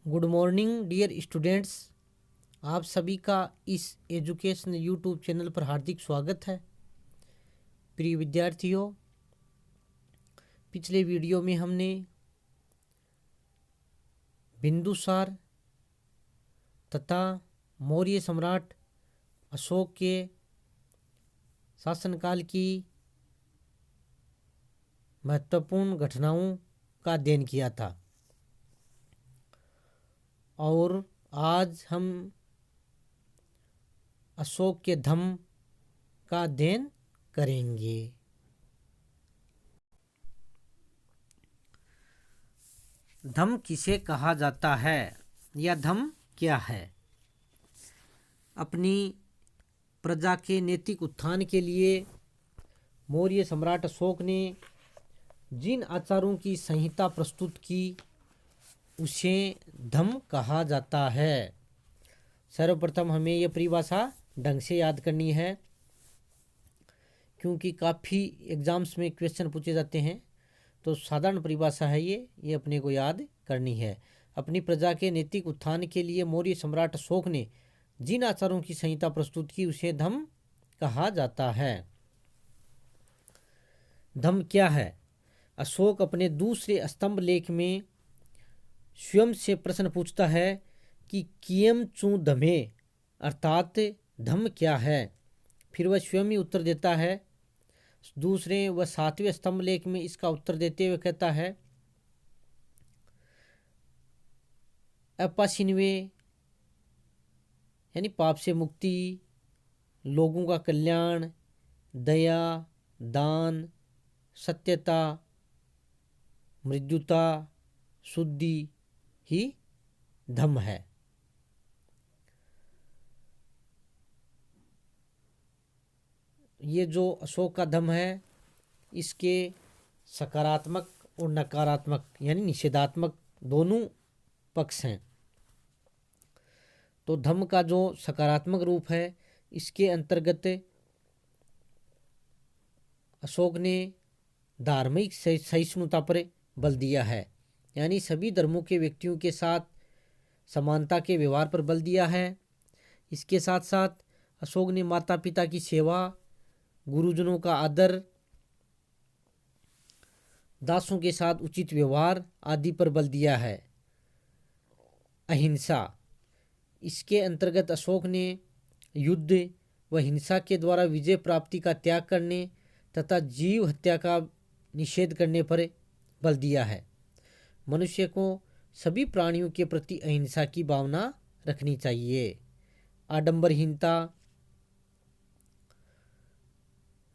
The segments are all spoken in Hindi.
Good morning dear students. आप सभी का इस एजुकेशन यूट्यूब चैनल पर हार्दिक स्वागत है। प्रिय विद्यार्थियों, पिछले वीडियो में हमने बिंदुसार तथा मौर्य सम्राट अशोक के शासनकाल की महत्वपूर्ण घटनाओं का अध्ययन किया था और आज हम अशोक के धम्म का अध्ययन करेंगे। धम्म किसे कहा जाता है या धम्म क्या है? अपनी प्रजा के नैतिक उत्थान के लिए मौर्य सम्राट अशोक ने जिन आचारों की संहिता प्रस्तुत की उसे धम्म कहा जाता है। सर्वप्रथम हमें यह परिभाषा ढंग से याद करनी है, क्योंकि काफ़ी एग्जाम्स में क्वेश्चन पूछे जाते हैं। तो साधारण परिभाषा है ये अपने को याद करनी है। अपनी प्रजा के नैतिक उत्थान के लिए मौर्य सम्राट अशोक ने जिन आचारों की संहिता प्रस्तुत की उसे धम्म कहा जाता है। धम्म क्या है? अशोक अपने दूसरे स्तंभ लेख में स्वयं से प्रश्न पूछता है कि कियम चू धमे अर्थात धम्म क्या है। फिर वह स्वयं ही उत्तर देता है। दूसरे व सातवें स्तंभ लेख में इसका उत्तर देते हुए कहता है अपाशिनवे यानी पाप से मुक्ति, लोगों का कल्याण, दया, दान, सत्यता, मृदुता, शुद्धि ही धम्म है। ये जो अशोक का धम्म है इसके सकारात्मक और नकारात्मक यानी निषेधात्मक दोनों पक्ष हैं। तो धम्म का जो सकारात्मक रूप है इसके अंतर्गत अशोक ने धार्मिक सहिष्णुता पर बल दिया है, यानी सभी धर्मों के व्यक्तियों के साथ समानता के व्यवहार पर बल दिया है। इसके साथ साथ अशोक ने माता पिता की सेवा, गुरुजनों का आदर, दासों के साथ उचित व्यवहार आदि पर बल दिया है। अहिंसा, इसके अंतर्गत अशोक ने युद्ध व हिंसा के द्वारा विजय प्राप्ति का त्याग करने तथा जीव हत्या का निषेध करने पर बल दिया है। मनुष्य को सभी प्राणियों के प्रति अहिंसा की भावना रखनी चाहिए। आडंबरहीनता,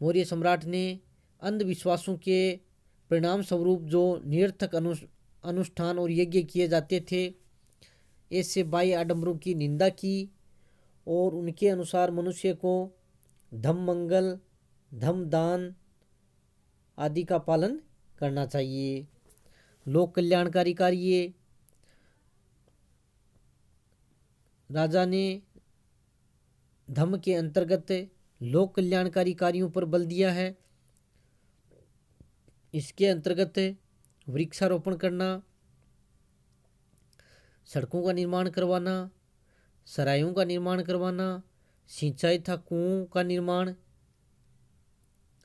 मौर्य सम्राट ने अंधविश्वासों के परिणाम स्वरूप जो निरर्थक अनुष्ठान और यज्ञ किए जाते थे ऐसे बाह्य आडंबरों की निंदा की और उनके अनुसार मनुष्य को धम्म मंगल, धम्म दान आदि का पालन करना चाहिए। लोक कल्याणकारी कार्य, राजा ने धम्म के अंतर्गत लोक कल्याणकारी कार्यों पर बल दिया है। इसके अंतर्गत वृक्षारोपण करना, सड़कों का निर्माण करवाना, सरायों का निर्माण करवाना, सिंचाई तथा कुओं का निर्माण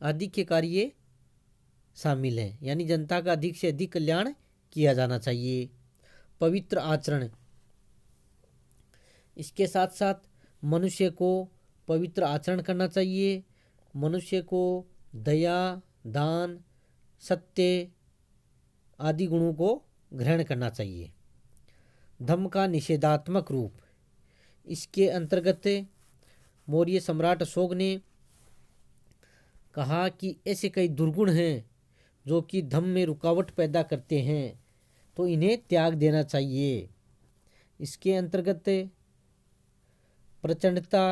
आदि के कार्य शामिल हैं, यानी जनता का अधिक से अधिक कल्याण किया जाना चाहिए। पवित्र आचरण, इसके साथ साथ मनुष्य को पवित्र आचरण करना चाहिए। मनुष्य को दया, दान, सत्य आदि गुणों को ग्रहण करना चाहिए। धम्म का निषेधात्मक रूप, इसके अंतर्गत मौर्य सम्राट अशोक ने कहा कि ऐसे कई दुर्गुण हैं जो कि धम्म में रुकावट पैदा करते हैं, तो इन्हें त्याग देना चाहिए। इसके अंतर्गत प्रचंडता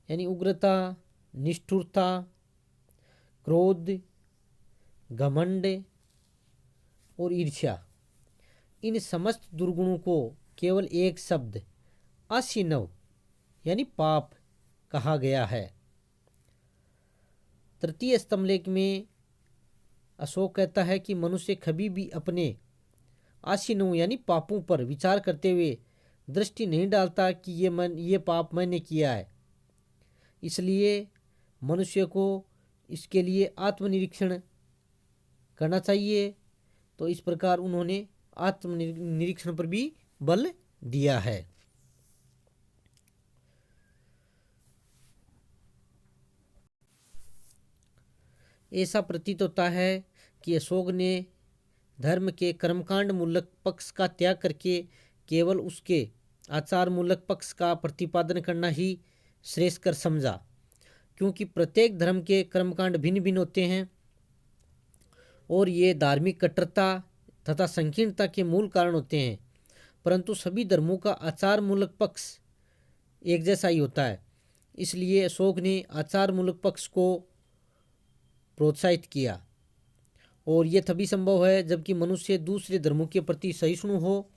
यानी उग्रता, निष्ठुरता, क्रोध, घमंड और ईर्ष्या, इन समस्त दुर्गुणों को केवल एक शब्द अशिनव यानी पाप कहा गया है। तृतीय स्तंभ लेख में अशोक कहता है कि मनुष्य कभी भी अपने आसीनों यानी पापों पर विचार करते हुए दृष्टि नहीं डालता कि ये पाप मैंने किया है। इसलिए मनुष्य को इसके लिए आत्मनिरीक्षण करना चाहिए। तो इस प्रकार उन्होंने आत्मनिरीक्षण पर भी बल दिया है। ऐसा प्रतीत होता है कि अशोक ने धर्म के कर्मकांड मूलक पक्ष का त्याग करके केवल उसके आचार मूलक पक्ष का प्रतिपादन करना ही श्रेष्ठ कर समझा, क्योंकि प्रत्येक धर्म के कर्मकांड भिन्न भिन्न होते हैं और ये धार्मिक कट्टरता तथा संकीर्णता के मूल कारण होते हैं। परंतु सभी धर्मों का आचार मूलक पक्ष एक जैसा ही होता है। इसलिए अशोक ने आचार मूलक पक्ष को प्रोत्साहित किया, और यह तभी संभव है जबकि मनुष्य दूसरे धर्मों के प्रति सहिष्णु हो।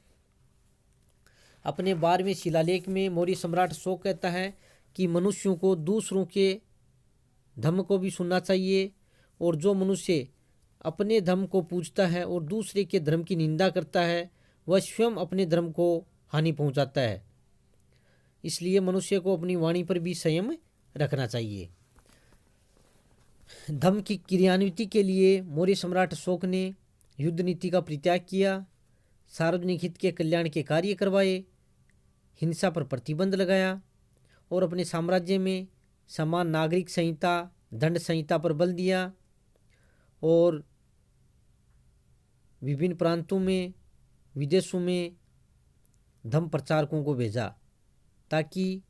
अपने 12वें शिलालेख में मौर्य सम्राट अशोक कहता है कि मनुष्यों को दूसरों के धर्म को भी सुनना चाहिए, और जो मनुष्य अपने धर्म को पूजता है और दूसरे के धर्म की निंदा करता है वह स्वयं अपने धर्म को हानि पहुंचाता है। इसलिए मनुष्य को अपनी वाणी पर भी संयम रखना चाहिए। धर्म की क्रियान्विति के लिए मौर्य सम्राट अशोक ने युद्ध नीति का परित्याग किया, सार्वजनिक हित के कल्याण के कार्य करवाए, हिंसा पर प्रतिबंध लगाया और अपने साम्राज्य में समान नागरिक संहिता, दंड संहिता पर बल दिया और विभिन्न प्रांतों में, विदेशों में धर्म प्रचारकों को भेजा ताकि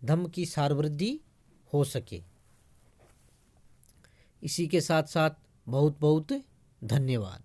धर्म की सारवृद्धि हो सके। इसी के साथ साथ बहुत बहुत धन्यवाद।